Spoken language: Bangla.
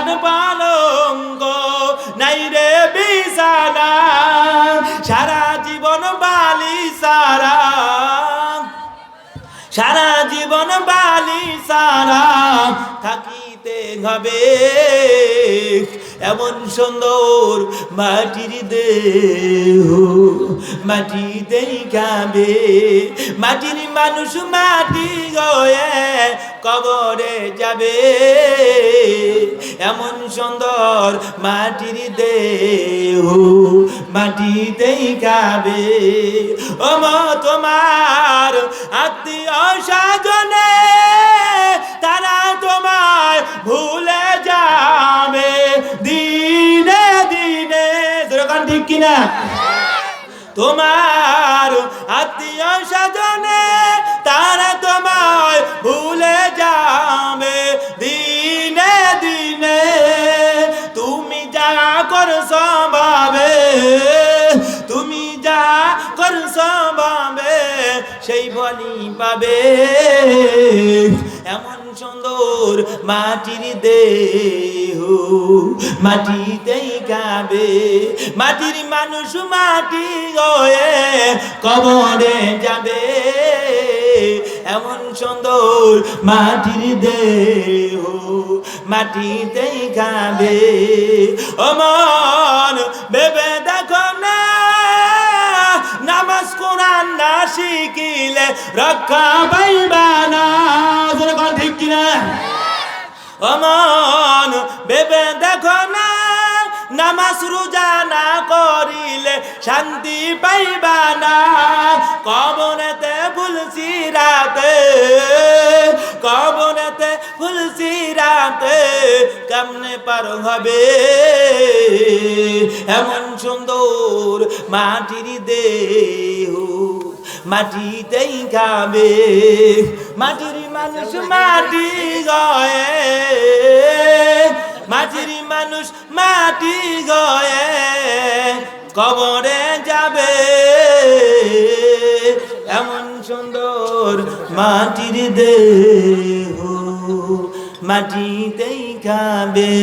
খাট পালঙ্ক নাই রে বিছানা সারা জীবন বালি সারা সারা জীবন বালি সারা থাকিতে হবে এমন সুন্দর মাটির দেহ মাটিতেই খাবে মাটির মানুষ মাটি গয়ে কবরে যাবে এমন সুন্দর মাটির দেহ মাটিতেই খাবে ও মা তোমার আত্মীয় স্বজনে তারা তোমায় ভুলে যাবে দিনে দিনে দোকান ঠিক কিনা তোমার আত্মীয় স্বজনে তারা তোমায় ভুলে যাবে দিনে দিনে তুমি যা করছো ভাবে তুমি যা করছো ভাবে সেই ফলই পাবে এমন সুন্দর মাটির দেহ মাটিতেই খাবে মাটির মানুষ মাটি হয়ে কবরে যাবে এমন সুন্দর মাটির দেহ মাটিতেই খাবে ও মন ভেবে দেখো না নামাজ কোরআন না শিখিলে রক্ষা পাইবা না ঠিক কিনা ও মন ভেবে দেখো না নামাজ রোজা না করিলে শান্তি পাইবা না কবরেতে ফুলছি রাতে কবরেতে ফুলছি রাতে কেমনে পার হবে এমন সুন্দর মাটির দেহ মাটিতেই খাবে মাটির মানুষ মাটি গয়ে মাটির মানুষ মাটি গয়ে কবরে যাবে এমন সুন্দর মাটির দেহ মাটিতেই খাবে।